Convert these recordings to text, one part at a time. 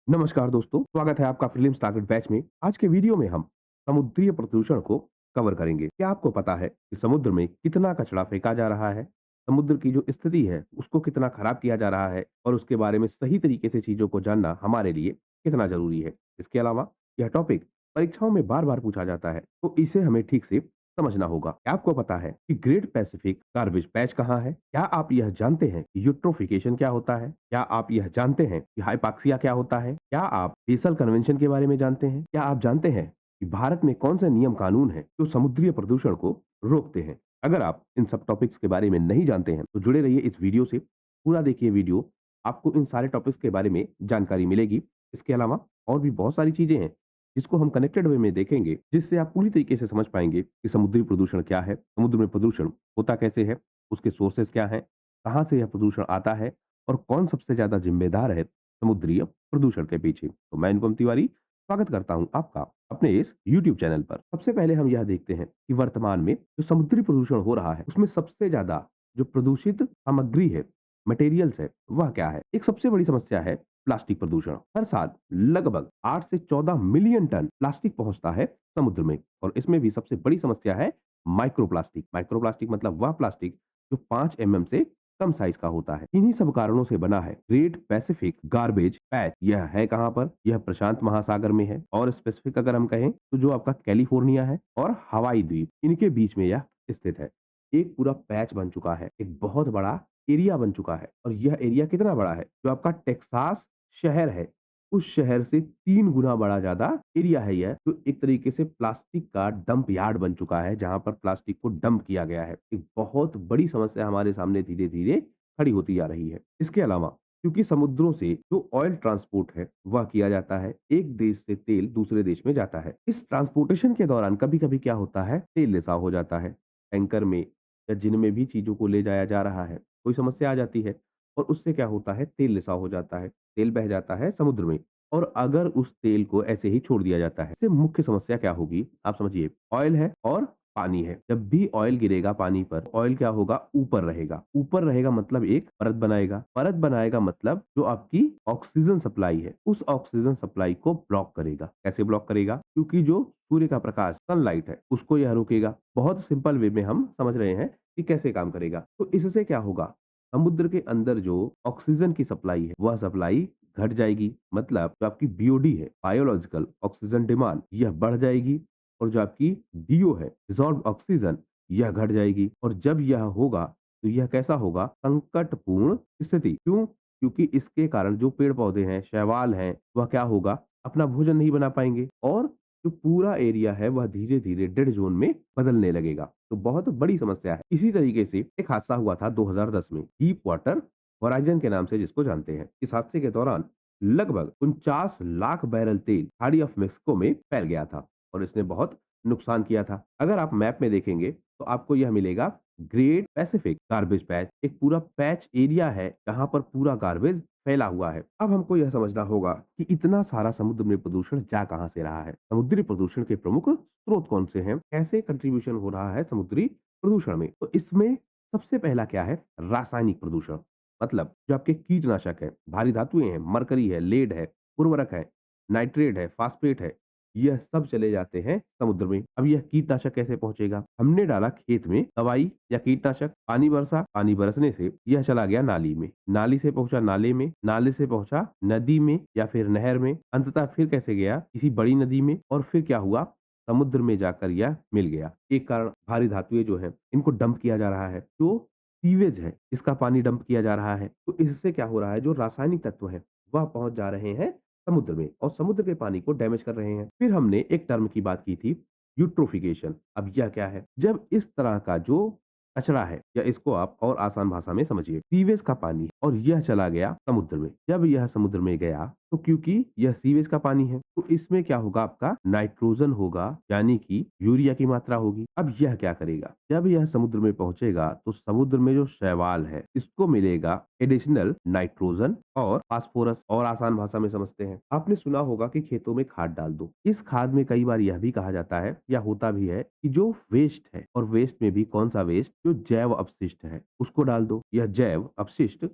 नमस्कार दोस्तों, स्वागत है आपका प्रीलिम्स टारगेट बैच में। आज के वीडियो में हम समुद्रीय प्रदूषण को कवर करेंगे। क्या आपको पता है कि समुद्र में कितना कचरा फेंका जा रहा है? समुद्र की जो स्थिति है, उसको कितना खराब किया जा रहा है और उसके बारे में सही तरीके से चीज़ों को जानना हमारे लिए कितना ज़रूरी है? इसके अलावा यह टॉपिक परीक्षाओं में बार-बार पूछा जाता है, तो इसे हमें ठीक से समझना होगा। क्या आपको पता है कि ग्रेट पैसिफिक गार्बेज पैच कहाँ है? क्या आप यह जानते हैं कि यूट्रोफिकेशन क्या होता है? क्या आप यह जानते हैं कि हाइपॉक्सिया क्या होता है? क्या आप बेसल कन्वेंशन के बारे में जानते हैं? क्या आप जानते हैं कि भारत में कौन से नियम कानून हैं जो समुद्रीय प्रदूषण को रोकते हैं? अगर आप इन सब टॉपिक्स के बारे में नहीं जानते हैं, तो जुड़े रहिए इस वीडियो से। पूरा देखिए वीडियो, आपको इन सारे टॉपिक्स के बारे में जानकारी मिलेगी। इसके अलावा और भी बहुत सारी चीज़ें हैं जिसको हम कनेक्टेड वे में देखेंगे, जिससे आप पूरी तरीके से समझ पाएँगे कि समुद्री प्रदूषण क्या है, समुद्र में प्रदूषण होता कैसे है, उसके सोर्सेज़ क्या हैं, कहाँ से यह प्रदूषण आता है और कौन सबसे ज़्यादा ज़िम्मेदार है समुद्रीय प्रदूषण के पीछे। तो मैं अनुपम तिवारी स्वागत करता हूँ आपका अपने इस यूट्यूब चैनल पर। सबसे पहले हम यह देखते हैं कि वर्तमान में जो समुद्री प्रदूषण हो रहा है, उसमें सबसे ज़्यादा जो प्रदूषित सामग्री है, मटेरियल्स है, वह क्या है? एक सबसे बड़ी समस्या है प्लास्टिक प्रदूषण। हर साल लगभग 8 से 14 मिलियन टन प्लास्टिक पहुंचता है समुद्र में और इसमें भी सबसे बड़ी समस्या है माइक्रोप्लास्टिक। माइक्रोप्लास्टिक मतलब वह प्लास्टिक जो 5 एमएम से कम साइज का होता है। इन्हीं सब कारणों से बना है ग्रेट पैसिफिक गार्बेज पैच। यह है कहाँ पर? यह प्रशांत महासागर में है और स्पेसिफिक अगर हम कहें तो जो आपका कैलिफोर्निया है और हवाई द्वीप, इनके बीच में यह स्थित है। एक पूरा पैच बन चुका है, एक बहुत बड़ा एरिया बन चुका है और यह एरिया कितना बड़ा है? जो आपका टेक्सास शहर है, उस शहर से 3 गुना बड़ा ज़्यादा एरिया है यह, जो एक तरीके से प्लास्टिक का डंप यार्ड बन चुका है, जहाँ पर प्लास्टिक को डंप किया गया है। एक बहुत बड़ी समस्या हमारे सामने धीरे-धीरे खड़ी होती जा रही है। इसके अलावा क्योंकि समुद्रों से जो ऑयल ट्रांसपोर्ट है, वह किया जाता है, एक देश से तेल दूसरे देश में जाता है। इस ट्रांसपोर्टेशन के दौरान कभी-कभी क्या होता है, तेल रिसाव हो जाता है। टैंकर में या जिनमें भी चीज़ों को ले जाया जा रहा है, कोई समस्या आ जाती है और उससे क्या होता है, तेल रिसाव हो जाता है। तेल बह जाता है समुद्र में और अगर उस तेल को ऐसे ही छोड़ दिया जाता है, इससे मुख्य समस्या क्या होगी? आप समझिए, ऑयल है और पानी है। जब भी ऑयल गिरेगा पानी पर, ऑयल क्या होगा? ऊपर रहेगा। ऊपर रहेगा मतलब एक परत बनाएगा। परत बनाएगा मतलब जो आपकी ऑक्सीजन सप्लाई है, उस ऑक्सीजन सप्लाई को ब्लॉक करेगा। कैसे ब्लॉक करेगा? क्योंकि जो सूर्य का प्रकाश, सनलाइट है, उसको यह रोकेगा। बहुत सिंपल वे में हम समझ रहे हैं कि कैसे काम करेगा। तो इससे क्या होगा? समुद्र के अंदर जो ऑक्सीजन की सप्लाई है, वह सप्लाई घट जाएगी। मतलब जो आपकी बीओडी है, बायोलॉजिकल ऑक्सीजन डिमांड, यह बढ़ जाएगी और जो आपकी डीओ है, डिसॉल्व्ड ऑक्सीजन, यह घट जाएगी और जब यह होगा तो यह कैसा होगा? संकटपूर्ण स्थिति। क्यों? क्योंकि इसके कारण जो पेड़-पौधे हैं, शैवाल हैं, वह क्या होगा? अपना भोजन नहीं बना पाएँगे और जो पूरा एरिया है वह धीरे-धीरे डेड ज़ोन में बदलने लगेगा। तो बहुत बड़ी समस्या है। इसी तरीके से एक हादसा हुआ था 2010 में, डीप वाटर होराइज़न के नाम से जिसको जानते हैं। इस हादसे के दौरान लगभग 49 लाख बैरल तेल खाड़ी ऑफ मेक्सिको में फैल गया था और इसने बहुत नुकसान किया था। अगर आप मैप में देखेंगे तो आपको यह मिलेगा ग्रेट पैसिफिक गार्बेज पैच। एक पूरा पैच एरिया है जहाँ पर पूरा गार्बेज फैला हुआ है। अब हमको यह समझना होगा कि इतना सारा समुद्र में प्रदूषण जा कहाँ से रहा है? समुद्री प्रदूषण के प्रमुख स्रोत कौन से हैं? कैसे कंट्रीब्यूशन हो रहा है समुद्री प्रदूषण में? तो इसमें सबसे पहला क्या है? रासायनिक प्रदूषण। मतलब जो आपके कीटनाशक है, भारी धातुएँ हैं, मरकरी है, लेड है, उर्वरक है, नाइट्रेट है, फास्फेट है, यह सब चले जाते हैं समुद्र में। अब यह कीटनाशक कैसे पहुँचेगा? हमने डाला खेत में दवाई या कीटनाशक, पानी बरसा, पानी बरसने से यह चला गया नाली में, नाली से पहुँचा नाले में, नाले से पहुँचा नदी में या फिर नहर में, अंततः फिर कैसे गया? किसी बड़ी नदी में और फिर क्या हुआ? समुद्र में जाकर यह मिल गया। एक कारण भारी धातुएँ जो हैं, इनको डंप किया जा रहा है। जो सीवेज है, इसका पानी डंप किया जा रहा है। तो इससे क्या हो रहा है? जो रासायनिक तत्व हैं, वह पहुँच जा रहे हैं समुद्र में और समुद्र के पानी को डैमेज कर रहे हैं। फिर हमने एक टर्म की बात की थी, यूट्रोफिकेशन। अब यह क्या है? जब इस तरह का जो कचरा है या इसको आप और आसान भाषा में समझिए, सीवेज का पानी और यह चला गया समुद्र में। जब यह समुद्र में गया तो क्योंकि यह सीवेज का पानी है, तो इसमें क्या होगा? आपका नाइट्रोजन होगा, यानी कि यूरिया की मात्रा होगी। अब यह क्या करेगा? जब यह समुद्र में पहुंचेगा तो समुद्र में जो शैवाल है, इसको मिलेगा एडिशनल नाइट्रोजन और फास्फोरस। और आसान भाषा में समझते हैं, आपने सुना होगा कि खेतों में खाद डाल दो। इस खाद में कई बार यह भी कहा जाता है या होता भी है कि जो वेस्ट है, और वेस्ट में भी कौन सा वेस्ट? जो जैव अपशिष्ट है, उसको डाल दो। यह जैव अपशिष्ट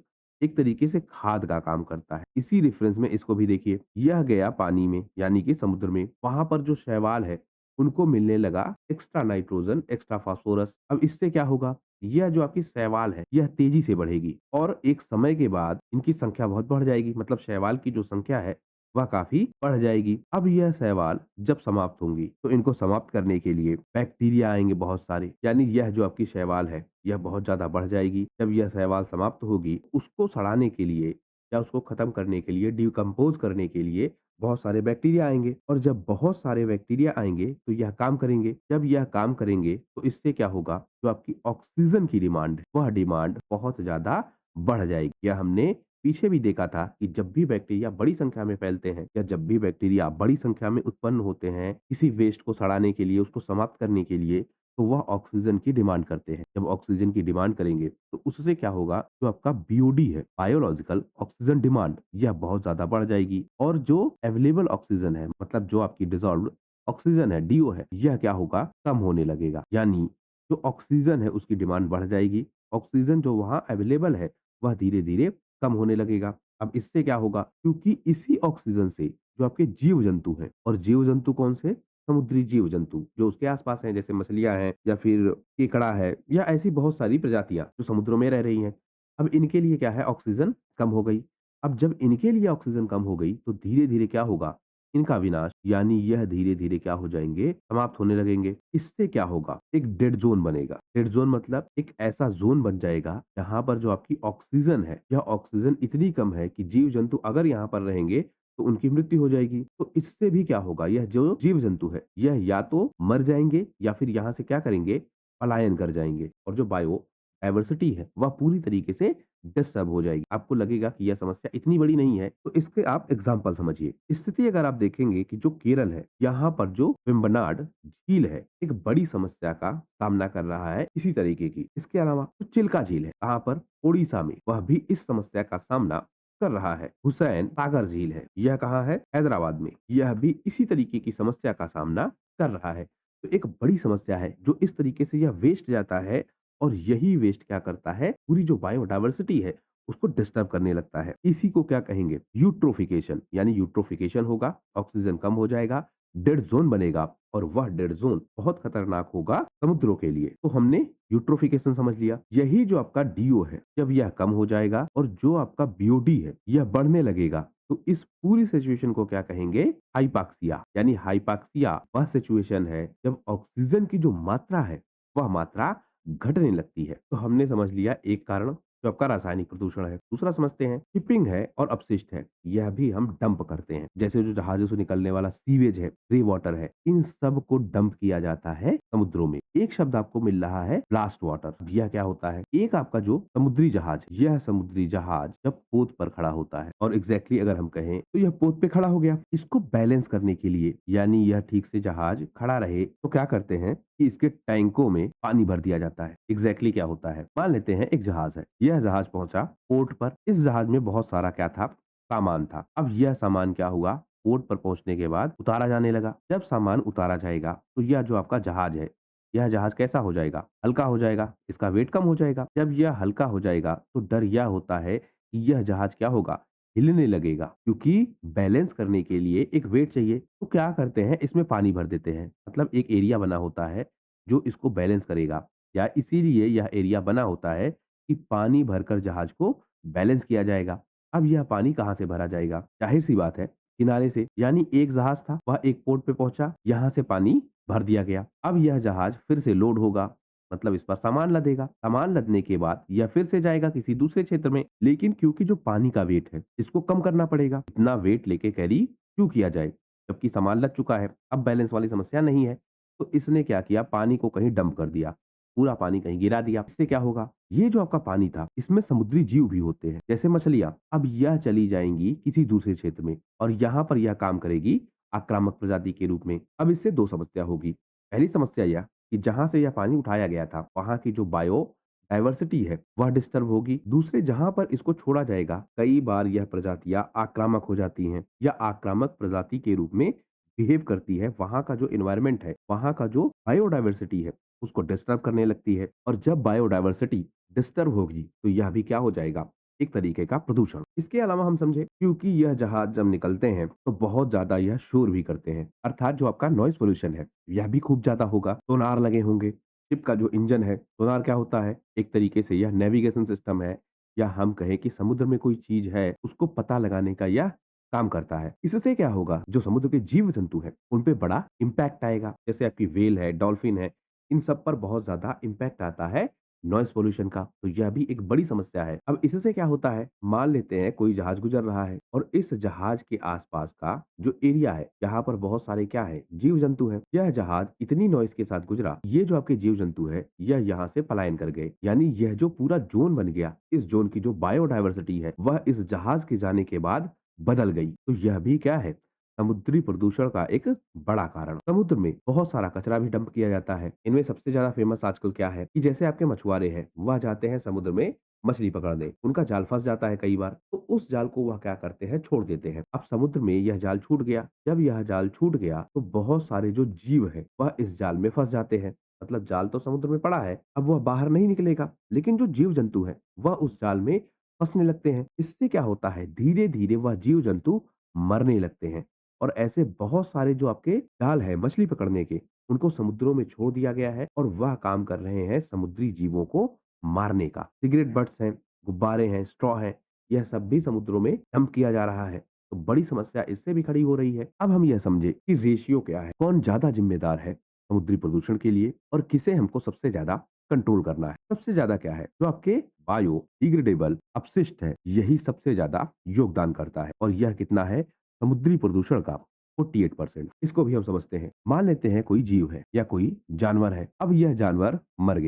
एक तरीके से खाद का काम करता है। इसी रेफरेंस में इसको भी देखिए, यह गया पानी में यानी कि समुद्र में, वहां पर जो शैवाल है उनको मिलने लगा एक्स्ट्रा नाइट्रोजन, एक्स्ट्रा फास्फोरस। अब इससे क्या होगा, यह जो आपकी शैवाल है यह तेजी से बढ़ेगी और एक समय के बाद इनकी संख्या बहुत बढ़ जाएगी, मतलब शैवाल की जो संख्या है वह काफी बढ़ जाएगी। अब यह शैवाल जब समाप्त होंगी तो इनको समाप्त करने के लिए बैक्टीरिया आएंगे बहुत सारे, यानी यह जो आपकी शैवाल है यह बहुत ज्यादा बढ़ जाएगी। जब यह शैवाल समाप्त होगी, उसको सड़ाने के लिए या उसको खत्म करने के लिए, डिकम्पोज करने के लिए बहुत सारे बैक्टीरिया आएंगे, और जब बहुत सारे बैक्टीरिया आएंगे तो यह काम करेंगे। जब यह काम करेंगे तो इससे क्या होगा, जो आपकी ऑक्सीजन की डिमांड है वह डिमांड बहुत ज्यादा बढ़ जाएगी। यह हमने पीछे भी देखा था कि जब भी बैक्टीरिया बड़ी संख्या में फैलते हैं या जब भी बैक्टीरिया बड़ी संख्या में उत्पन्न होते हैं किसी वेस्ट को सड़ाने के लिए, उसको समाप्त करने के लिए, तो वह ऑक्सीजन की डिमांड करते हैं। जब ऑक्सीजन की डिमांड करेंगे तो उससे क्या होगा, जो आपका बीओडी है, बायोलॉजिकल ऑक्सीजन डिमांड, यह बहुत ज्यादा बढ़ जाएगी और जो अवेलेबल ऑक्सीजन है, मतलब जो आपकी डिजॉल्व्ड ऑक्सीजन है, डीओ है, यह क्या होगा, कम होने लगेगा। यानी जो ऑक्सीजन है उसकी डिमांड बढ़ जाएगी, ऑक्सीजन जो वहां अवेलेबल है वह धीरे धीरे कम होने लगेगा। अब इससे क्या होगा, क्योंकि इसी ऑक्सीजन से जो आपके जीव जंतु हैं, और जीव जंतु कौन से, समुद्री जीव जंतु जो उसके आसपास हैं, जैसे मछलियां हैं या फिर केकड़ा है या ऐसी बहुत सारी प्रजातियां जो समुद्रों में रह रही हैं। अब इनके लिए क्या है, ऑक्सीजन कम हो गई। अब जब इनके लिए ऑक्सीजन कम हो गई तो धीरे धीरे क्या होगा, इनका विनाश, यानी यह धीरे धीरे क्या हो जाएंगे, समाप्त होने लगेंगे। इससे क्या होगा, एक डेड जोन बनेगा। डेड जोन मतलब एक ऐसा जोन बन जाएगा जहां पर जो आपकी ऑक्सीजन है, यह ऑक्सीजन इतनी कम है कि जीव जंतु अगर यहाँ पर रहेंगे तो उनकी मृत्यु हो जाएगी। तो इससे भी क्या होगा, यह जो जीव जंतु है यह या तो मर जाएंगे या फिर यहाँ से क्या करेंगे, पलायन कर जाएंगे, और जो बायो डायवर्सिटी है वह पूरी तरीके से डिस्टर्ब हो जाएगी। आपको लगेगा कि यह समस्या इतनी बड़ी नहीं है, तो इसके आप एग्जाम्पल समझिए। स्थिति अगर आप देखेंगे कि जो केरल है, यहाँ पर जो वेम्बनाड झील है एक बड़ी समस्या का सामना कर रहा है इसी तरीके की। इसके अलावा जो चिल्का झील है यहाँ पर ओडिशा में, वह भी इस समस्या का सामना कर रहा है। हुसैन सागर झील है, यह कहाँ है, हैदराबाद में, यह भी इसी तरीके की समस्या का सामना कर रहा है। तो एक बड़ी समस्या है जो इस तरीके से यह वेस्ट जाता है, और यही वेस्ट क्या करता है, पूरी जो बायोडायवर्सिटी है उसको डिस्टर्ब करने लगता है। इसी को क्या कहेंगे, यूट्रोफिकेशन, यानी यूट्रोफिकेशन होगा, ऑक्सीजन कम हो जाएगा, डेड जोन बनेगा, और वह डेड जोन बहुत खतरनाक होगा समुद्रों के लिए। तो हमने यूट्रोफिकेशन समझ लिया। यही जो आपका डीओ है, जब यह कम हो जाएगा और जो आपका बीओडी है यह बढ़ने लगेगा, तो इस पूरी सिचुएशन को क्या कहेंगे, हाइपॉक्सिया। यानी हाइपॉक्सिया वह सिचुएशन है जब ऑक्सीजन की जो मात्रा है वह मात्रा घटने लगती है। तो हमने समझ लिया एक कारण जो आपका रासायनिक प्रदूषण है। दूसरा समझते हैं शिपिंग है और अपशिष्ट है, यह भी हम डंप करते हैं। जैसे जो जहाजों से निकलने वाला सीवेज है, ग्रे वाटर है, इन सब को डंप किया जाता है समुद्रों में। एक शब्द आपको मिल रहा है ब्लास्ट वाटर। यह क्या होता है, एक आपका जो समुद्री जहाज, यह समुद्री जहाज जब पोत पर खड़ा होता है, और एग्जैक्टली अगर हम कहें तो यह पोत पे खड़ा हो गया, इसको बैलेंस करने के लिए, यानी यह ठीक से जहाज खड़ा रहे, तो क्या करते हैं कि इसके टैंकों में पानी भर दिया जाता है। एग्जैक्टली क्या होता है, मान लेते हैं एक जहाज है, यह जहाज पहुंचा पोर्ट पर, इस जहाज में बहुत सारा क्या था, सामान था। अब यह सामान क्या हुआ, पोर्ट पर पहुंचने के बाद उतारा जाने लगा। जब सामान उतारा जाएगा तो यह जो आपका जहाज है, यह जहाज कैसा हो जाएगा, हल्का हो जाएगा, इसका वेट कम हो जाएगा। जब यह हल्का हो जाएगा तो डर यह होता है कि यह जहाज क्या होगा, हिलने लगेगा, क्योंकि बैलेंस करने के लिए एक वेट चाहिए। तो क्या करते हैं, इसमें पानी भर देते हैं, मतलब एक एरिया बना होता है जो इसको बैलेंस करेगा, या इसीलिए यह एरिया बना होता है कि पानी भरकर जहाज को बैलेंस किया जाएगा। अब यह पानी कहाँ से भरा जाएगा, जाहिर सी बात है किनारे से। यानी एक जहाज था, वह एक पोर्ट पे पहुंचा, यहां से पानी भर दिया गया। अब यह जहाज फिर से लोड होगा, मतलब इस पर सामान लदेगा। सामान लदने के बाद यह फिर से जाएगा किसी दूसरे क्षेत्र में, लेकिन क्योंकि जो पानी का वेट है इसको कम करना पड़ेगा। इतना वेट लेके कैरी क्यों किया जाए, जबकि सामान लद चुका है, अब बैलेंस वाली समस्या नहीं है। तो इसने क्या किया, पानी को कहीं डंप कर दिया, पूरा पानी कहीं गिरा दिया। इससे क्या होगा, ये जो आपका पानी था इसमें समुद्री जीव भी होते हैं, जैसे मछलियां। अब यह चली जाएंगी किसी दूसरे क्षेत्र में, और यहाँ पर यह काम करेगी आक्रामक प्रजाति के रूप में। अब इससे दो समस्या होगी। पहली समस्या यह कि जहां से यह पानी उठाया गया था वहां की जो बायो डायवर्सिटी है वह डिस्टर्ब होगी। दूसरे, जहां पर इसको छोड़ा जाएगा, कई बार यह प्रजातियां आक्रामक हो जाती हैं या आक्रामक प्रजाति के रूप में बिहेव करती है। वहां का जो एनवायरमेंट है, वहां का जो बायोडायवर्सिटी है उसको डिस्टर्ब करने लगती है, और जब बायोडायवर्सिटी डिस्टर्ब होगी तो यह भी क्या हो जाएगा, एक तरीके का प्रदूषण। इसके अलावा हम समझे क्योंकि यह जहाज जब निकलते हैं तो बहुत ज्यादा यह शोर भी करते हैं, अर्थात जो आपका नॉइज पोल्यूशन है यह भी खूब ज्यादा होगा। सोनार लगे होंगे, शिप का जो इंजन है, सोनार क्या होता है, एक तरीके से यह नेविगेशन सिस्टम है, या हम कहें कि समुद्र में कोई चीज है उसको पता लगाने का यह काम करता है। इससे क्या होगा, जो समुद्र के जीव जंतु है उन पे बड़ा इम्पैक्ट आएगा, जैसे आपकी व्हेल है, डॉल्फिन है, इन सब पर बहुत ज्यादा इम्पैक्ट आता है नॉइस पोल्यूशन का। तो यह भी एक बड़ी समस्या है। अब इससे क्या होता है, मान लेते हैं कोई जहाज गुजर रहा है और इस जहाज के आसपास का जो एरिया है, यहाँ पर बहुत सारे क्या है, जीव जंतु है। यह जहाज इतनी नॉइस के साथ गुजरा, ये जो आपके जीव जंतु है यह यहाँ से पलायन कर गए, यानी यह जो पूरा जोन बन गया, इस जोन की जो बायोडायवर्सिटी है वह इस जहाज के जाने के बाद बदल गई। तो यह भी क्या है, समुद्री प्रदूषण का एक बड़ा कारण। समुद्र में बहुत सारा कचरा भी डंप किया जाता है। इनमें सबसे ज्यादा फेमस आजकल क्या है कि जैसे आपके मछुआरे हैं, वह जाते हैं समुद्र में मछली पकड़ने, उनका जाल फंस जाता है कई बार, तो उस जाल को वह क्या करते हैं, छोड़ देते हैं। अब समुद्र में यह जाल छूट गया, जब यह जाल छूट गया तो बहुत सारे जो जीव है वह इस जाल में फंस जाते हैं। मतलब जाल तो समुद्र में पड़ा है, अब वह बाहर नहीं निकलेगा, लेकिन जो जीव जंतु है वह उस जाल में फंसने लगते हैं। इससे क्या होता है, धीरे धीरे वह जीव जंतु मरने लगते हैं। और ऐसे बहुत सारे जो आपके जाल है मछली पकड़ने के, उनको समुद्रों में छोड़ दिया गया है और वह काम कर रहे हैं समुद्री जीवों को मारने का। सिगरेट बट्स हैं, गुब्बारे हैं, स्ट्रॉ है, यह सब भी समुद्रों में डंप किया जा रहा है। तो बड़ी समस्या इससे भी खड़ी हो रही है। अब हम यह समझे कि रेशियो क्या है, कौन ज्यादा जिम्मेदार है समुद्री प्रदूषण के लिए और किसे हमको सबसे ज्यादा कंट्रोल करना है। सबसे ज्यादा क्या है, जो आपके बायो डिग्रेडेबल अपशिष्ट है, यही सबसे ज्यादा योगदान करता है। और यह कितना है, समुद्री प्रदूषण का 48%। इसको भी हम समझते हैं। मान लेते हैं कोई जीव है या कोई जानवर है, अब यह जानवर मर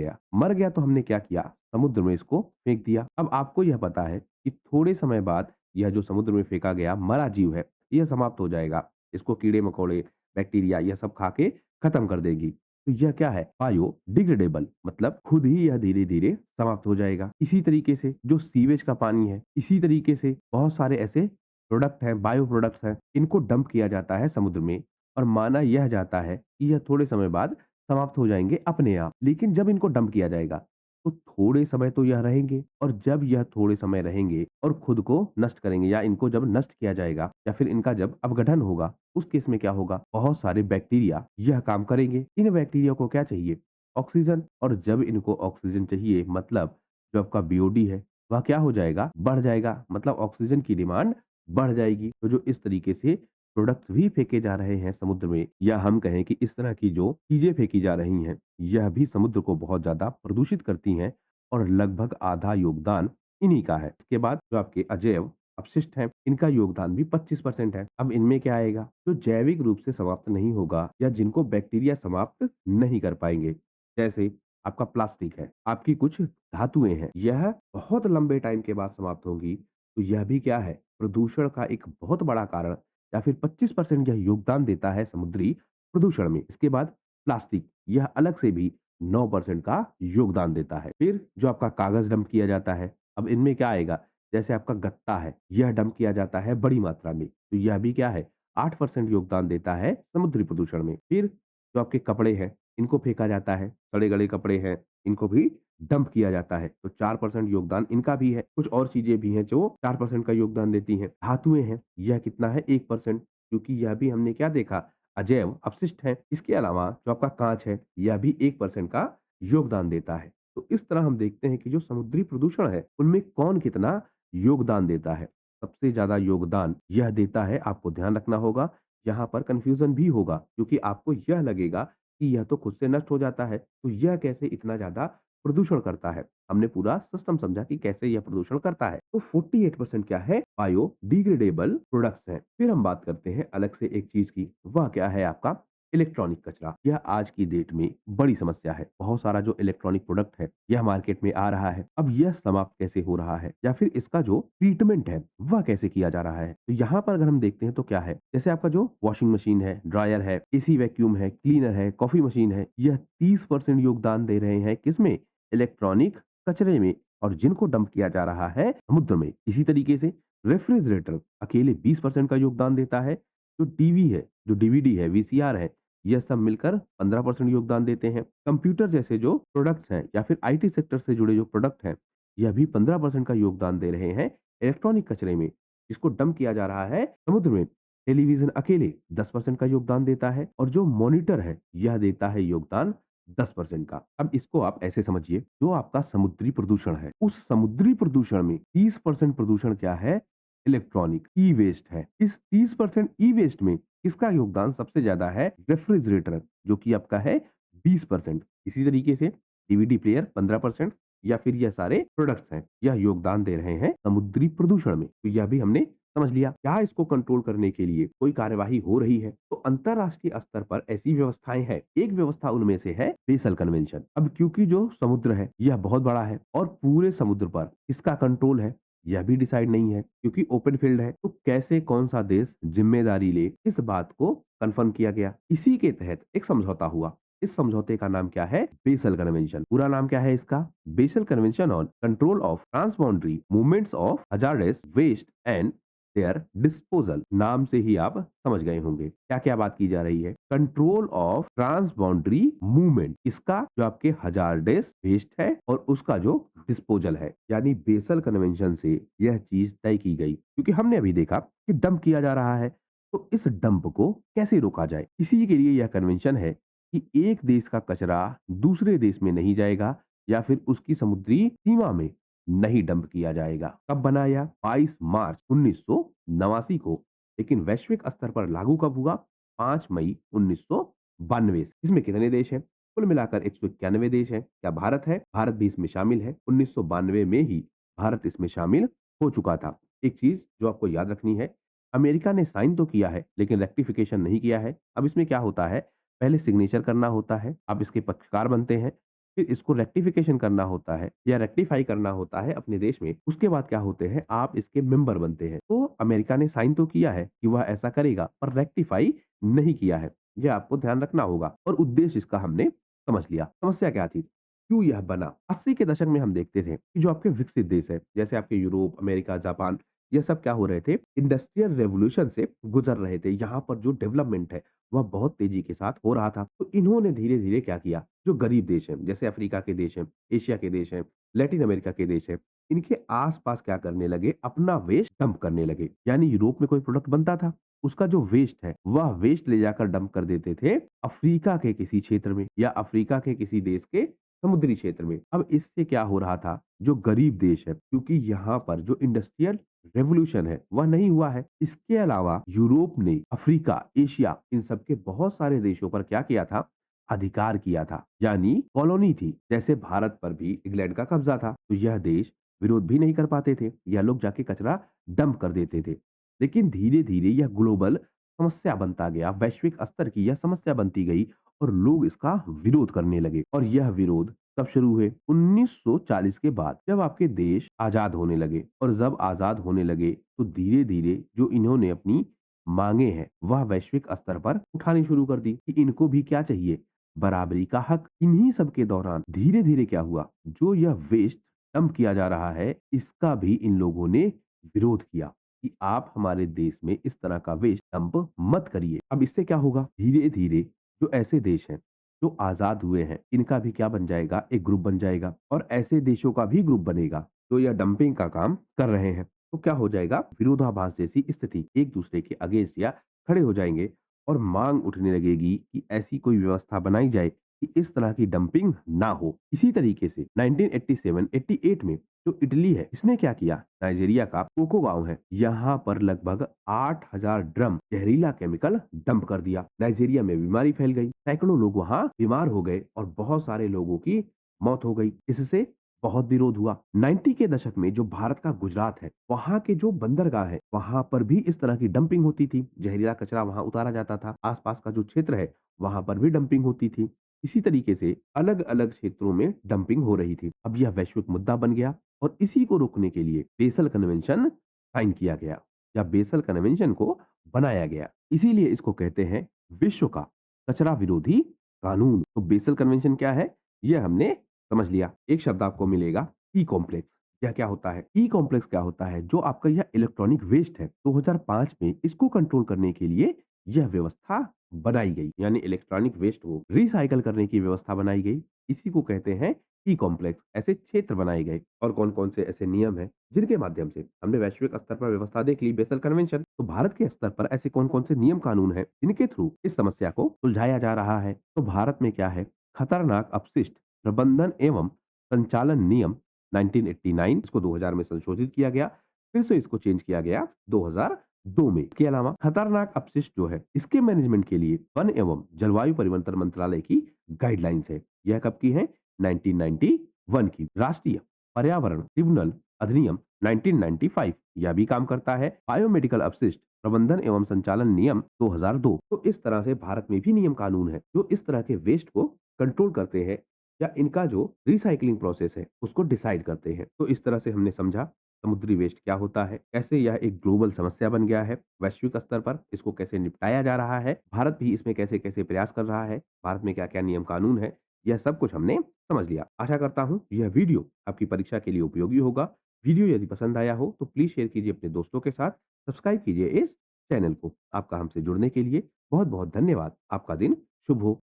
गया तो हमने क्या किया, समुद्र में इसको फेंक दिया। अब आपको यह पता है कि थोड़े समय बाद यह जो समुद्र में फेंका गया मरा जीव है यह समाप्त हो जाएगा, इसको कीड़े मकोड़े, बैक्टीरिया यह सब खा के खत्म कर देगी। तो यह क्या है, बायो डिग्रेडेबल, मतलब खुद ही यह धीरे धीरे समाप्त हो जाएगा। इसी तरीके से जो सीवेज का पानी है, इसी तरीके से बहुत सारे ऐसे प्रोडक्ट हैं, बायो प्रोडक्ट्स हैं, इनको डंप किया जाता है समुद्र में और माना यह जाता है कि यह थोड़े समय बाद समाप्त हो जाएंगे अपने आप। लेकिन जब इनको डंप किया जाएगा तो थोड़े समय तो यह रहेंगे, और जब यह थोड़े समय रहेंगे और खुद को नष्ट करेंगे, या इनको जब नष्ट किया जाएगा या फिर इनका जब अपघटन होगा, उस केस में क्या होगा, बहुत सारे बैक्टीरिया यह काम करेंगे। इन बैक्टीरिया को क्या चाहिए, ऑक्सीजन। और जब इनको ऑक्सीजन चाहिए, मतलब जो आपका बीओडी है वह क्या हो जाएगा, बढ़ जाएगा, मतलब ऑक्सीजन की डिमांड बढ़ जाएगी। तो जो इस तरीके से प्रोडक्ट्स भी फेंके जा रहे हैं समुद्र में, या हम कहें कि इस तरह की जो चीजें फेंकी जा रही हैं, यह भी समुद्र को बहुत ज्यादा प्रदूषित करती हैं और लगभग आधा योगदान इन्हीं का है। इसके बाद जो आपके अजैव अपशिष्ट हैं, इनका योगदान भी 25% है। अब इनमें क्या आएगा, जो जैविक रूप से समाप्त नहीं होगा या जिनको बैक्टीरिया समाप्त नहीं कर पाएंगे, जैसे आपका प्लास्टिक है, आपकी कुछ धातुएं हैं, यह बहुत लंबे टाइम के बाद समाप्त होंगी। तो यह भी क्या है, प्रदूषण का एक बहुत बड़ा कारण, या फिर 25% यह योगदान देता है समुद्री प्रदूषण में। इसके बाद प्लास्टिक, यह अलग से भी 9% का योगदान देता है। फिर जो आपका कागज डंप किया जाता है, अब इनमें क्या आएगा, जैसे आपका गत्ता है यह डंप किया जाता है बड़ी मात्रा में, तो यह भी क्या है, 8% योगदान देता है समुद्री प्रदूषण में। फिर जो आपके कपड़े हैं, इनको फेंका जाता है, सड़े गले कपड़े हैं, इनको भी डंप किया जाता है, तो 4% योगदान इनका भी है। कुछ और चीजें भी हैं जो 4% का योगदान देती हैं। धातुएं हैं, यह कितना है, 1%, क्योंकि यह भी हमने क्या देखा, अजैव अपशिष्ट है। इसके अलावा जो आपका कांच है, यह भी 1% का योगदान देता है। तो इस तरह हम देखते हैं कि जो समुद्री प्रदूषण है उनमें कौन कितना योगदान देता है। सबसे ज्यादा योगदान यह देता है, आपको ध्यान रखना होगा, यहाँ पर कंफ्यूजन भी होगा, क्योंकि आपको यह लगेगा कि यह तो खुद से नष्ट हो जाता है, तो यह कैसे इतना ज्यादा प्रदूषण करता है। हमने पूरा सिस्टम समझा कि कैसे यह प्रदूषण करता है। तो 48% क्या है, बायो डिग्रेडेबल प्रोडक्ट्स हैं। फिर हम बात करते हैं अलग से एक चीज की, वह क्या है आपका इलेक्ट्रॉनिक कचरा। यह आज की डेट में बड़ी समस्या है। बहुत सारा जो इलेक्ट्रॉनिक प्रोडक्ट है यह मार्केट में आ रहा है। अब यह समाप्त कैसे हो रहा है, या फिर इसका जो ट्रीटमेंट है वह कैसे किया जा रहा है। तो यहाँ पर अगर हम देखते हैं तो क्या है, जैसे आपका जो वॉशिंग मशीन है, ड्रायर है, एसी वैक्यूम है, क्लीनर है, कॉफी मशीन है, यह 30% योगदान दे रहे हैं किसमें, इलेक्ट्रॉनिक कचरे में, और जिनको डंप किया जा रहा है समुद्र में। इसी तरीके से रेफ्रिजरेटर अकेले 20% का योगदान देता है। जो टीवी है, जो डीवीडी है, वीसीआर है, यह सब मिलकर 15% योगदान देते हैं। कंप्यूटर जैसे जो प्रोडक्ट्स हैं या फिर आईटी सेक्टर से जुड़े जो प्रोडक्ट हैं, यह भी 15% का योगदान दे रहे हैं इलेक्ट्रॉनिक कचरे में, जिसको डंप किया जा रहा है समुद्र में। टेलीविजन अकेले 10% का योगदान देता है और जो मॉनिटर है यह देता है योगदान 10% का। अब इसको आप ऐसे समझिए, जो आपका समुद्री प्रदूषण है, उस समुद्री प्रदूषण में 30% प्रदूषण क्या है? इलेक्ट्रॉनिक ई वेस्ट है। इस 30% ई वेस्ट में किसका योगदान सबसे ज्यादा है? रेफ्रिजरेटर, जो कि आपका है 20%। इसी तरीके से डीवीडी प्लेयर 15%, या फिर यह सारे प्रोडक्ट्स हैं, यह योगदान दे रहे हैं समुद्री प्रदूषण में। तो यह भी हमने समझ लिया। क्या इसको कंट्रोल करने के लिए कोई कार्यवाही हो रही है? तो अंतरराष्ट्रीय स्तर पर ऐसी व्यवस्थाएं हैं। एक व्यवस्था उनमें से है बेसल कन्वेंशन। अब क्योंकि जो समुद्र है यह बहुत बड़ा है और पूरे समुद्र पर किसका कंट्रोल है यह भी डिसाइड नहीं है, क्योंकि ओपन फील्ड है। तो कैसे कौन सा देश जिम्मेदारी ले, इस बात को कंफर्म किया गया। इसी के तहत एक समझौता हुआ। इस समझौते का नाम क्या है? Basel convention. पूरा नाम क्या है इसका? Basel convention on control of transboundary movements of hazardous waste and their disposal. नाम से ही आप समझ गए होंगे क्या क्या बात की जा रही है। Control of transboundary movement, इसका जो आपके हजार्डस वेस्ट है और उसका जो डिस्पोजल है, यानी बेसल कन्वेंशन से यह चीज तय की गई। क्योंकि हमने अभी देखा कि डंप किया जा रहा है, तो इस डंप को कैसे रोका जाए, इसी के लिए यह कन्वेंशन है कि एक देश का कचरा दूसरे देश में नहीं जाएगा या फिर उसकी समुद्री सीमा में नहीं डंप किया जाएगा। कब बनाया? 22 मार्च 1989 को। लेकिन वैश्विक स्तर पर लागू कब हुआ? 5 मई 1992 से। इसमें कितने देश हैं? कुल मिलाकर 191 देश हैं। क्या भारत है? भारत भी इसमें शामिल है। 1992 में ही भारत इसमें शामिल हो चुका था। एक चीज जो आपको याद रखनी है, अमेरिका ने साइन तो किया है लेकिन रेक्टिफिकेशन नहीं किया है। अब इसमें क्या होता है, पहले सिग्नेचर करना होता है, आप इसके पक्षकार बनते हैं, फिर इसको रेक्टिफिकेशन करना होता है या रेक्टिफाई करना होता है अपने देश में। उसके बाद क्या होते हैं, आप इसके मेंबर बनते हैं। तो अमेरिका ने साइन तो किया है कि वह ऐसा करेगा, पर रेक्टिफाई नहीं किया है। यह आपको ध्यान रखना होगा। और उद्देश्य इसका हमने समझ लिया। समस्या क्या थी, क्यों यह बना? 80 के दशक में हम देखते थे कि जो आपके विकसित देश है, जैसे आपके यूरोप, अमेरिका, जापान, ये सब क्या हो रहे थे, इंडस्ट्रियल रेवोल्यूशन से गुजर रहे थे। यहाँ पर जो डेवलपमेंट है वह बहुत तेजी के साथ हो रहा था। तो इन्होंने धीरे धीरे क्या किया, जो गरीब देश हैं, जैसे अफ्रीका के देश हैं, एशिया के देश हैं, लैटिन अमेरिका के देश हैं, इनके आसपास क्या करने लगे, अपना वेस्ट डंप करने लगे। यानी यूरोप में कोई प्रोडक्ट बनता था, उसका जो वेस्ट है वह वेस्ट ले जाकर डंप कर देते थे अफ्रीका के किसी क्षेत्र में या अफ्रीका के किसी देश के समुद्री क्षेत्र में। अब इससे क्या हो रहा था, जो गरीब देश है, क्योंकि यहाँ पर जो इंडस्ट्रियल रेवोल्यूशन है वह नहीं हुआ है। इसके अलावा यूरोप ने अफ्रीका, एशिया, इन सब के बहुत सारे देशों पर क्या किया था, अधिकार किया था, यानी कॉलोनी थी। जैसे भारत पर भी इंग्लैंड का कब्जा था, तो यह देश विरोध भी नहीं कर पाते थे, यह लोग जाके कचरा डंप कर देते थे। लेकिन धीरे धीरे यह ग्लोबल समस्या बनता गया, वैश्विक स्तर की यह समस्या बनती गई और लोग इसका विरोध करने लगे। और यह विरोध कब शुरू हुए? 1940 के बाद, जब आपके देश आजाद होने लगे। और जब आजाद होने लगे तो धीरे धीरे जो इन्होंने अपनी मांगे हैं वह वैश्विक स्तर पर उठानी शुरू कर दी कि इनको भी क्या चाहिए, बराबरी का हक। इन्हीं सब के दौरान धीरे धीरे क्या हुआ, जो यह वेस्ट डंप किया जा रहा है इसका भी इन लोगों ने विरोध किया कि आप हमारे देश में इस तरह का वेस्ट डंप मत करिए। अब इससे क्या होगा, धीरे धीरे जो ऐसे देश हैं जो आजाद हुए हैं, इनका भी क्या बन जाएगा, एक ग्रुप बन जाएगा। और ऐसे देशों का भी ग्रुप बनेगा जो यह डंपिंग का काम कर रहे हैं। तो क्या हो जाएगा, विरोधाभास जैसी स्थिति, एक दूसरे के अगेंस्ट या खड़े हो जाएंगे और मांग उठने लगेगी कि ऐसी कोई व्यवस्था बनाई जाए कि इस तरह की डंपिंग ना हो। इसी तरीके से 1987-88 में जो इटली है, इसने क्या किया, नाइजीरिया का कोको गांव है, यहाँ पर लगभग 8000 ड्रम जहरीला केमिकल डंप कर दिया। नाइजीरिया में बीमारी फैल गई, सैकड़ों लोग वहां बीमार हो गए और बहुत सारे लोगों की मौत हो गई। इससे बहुत विरोध हुआ। 90 के दशक में जो भारत का गुजरात है, वहां के जो बंदरगाह है, वहां पर भी इस तरह की डंपिंग होती थी। जहरीला कचरा वहां उतारा जाता था। आसपास का जो क्षेत्र है वहां पर भी डंपिंग होती थी। इसी तरीके से अलग अलग क्षेत्रों में डंपिंग हो रही थी। अब यह वैश्विक मुद्दा बन गया और इसी को रोकने के लिए बेसल कन्वेंशन साइन किया गया या बेसल कन्वेंशन को बनाया गया। इसीलिए इसको कहते हैं विश्व का कचरा विरोधी कानून। तो बेसल कन्वेंशन क्या है, यह हमने समझ लिया। एक शब्द आपको मिलेगा, ई कॉम्प्लेक्स। यह क्या होता है? ई कॉम्प्लेक्स क्या होता है, जो आपका यह इलेक्ट्रॉनिक वेस्ट है, 2005 में इसको कंट्रोल करने के लिए यह व्यवस्था बनाई गई, यानी इलेक्ट्रॉनिक वेस्ट को रिसाइकल करने की व्यवस्था बनाई गई। इसी को कहते हैं सी कॉम्प्लेक्स ऐसे क्षेत्र बनाए गए और कौन-कौन से ऐसे नियम हैं जिनके माध्यम से हमने वैश्विक स्तर पर व्यवस्था देख ली बेसल कन्वेंशन। तो भारत के स्तर पर ऐसे कौन-कौन से नियम कानून हैं जिनके थ्रू इस समस्या को सुलझाया जा रहा है। तो भारत में क्या है, खतरनाक अपशिष्ट प्रबंधन एवं संचालन नियम 1989, इसको 2000 में संशोधित किया गया, फिर से इसको चेंज किया गया 2002 में। इसके अलावा खतरनाक अपशिष्ट जो है इसके मैनेजमेंट के लिए वन एवं जलवायु परिवर्तन मंत्रालय की गाइडलाइंस है। यह कब की है? 1991 की। राष्ट्रीय पर्यावरण ट्रिब्यूनल अधिनियम 1995 यह भी काम करता है। बायोमेडिकल अपशिष्ट प्रबंधन एवं संचालन नियम 2002। तो इस तरह से भारत में भी नियम कानून है जो इस तरह के वेस्ट को कंट्रोल करते हैं या इनका जो रिसाइकलिंग प्रोसेस है उसको डिसाइड करते हैं। तो इस तरह से हमने समझा समुद्री वेस्ट क्या होता है, कैसे यह एक ग्लोबल समस्या बन गया है, वैश्विक स्तर पर इसको कैसे निपटाया जा रहा है, भारत भी इसमें कैसे-कैसे प्रयास कर रहा है, भारत में क्या-क्या नियम कानून है, यह सब कुछ हमने समझ लिया। आशा करता हूँ यह वीडियो आपकी परीक्षा के लिए उपयोगी होगा। वीडियो यदि पसंद आया हो तो प्लीज़ शेयर कीजिए अपने दोस्तों के साथ, सब्सक्राइब कीजिए इस चैनल को। आपका हमसे जुड़ने के लिए बहुत-बहुत धन्यवाद। आपका दिन शुभ हो।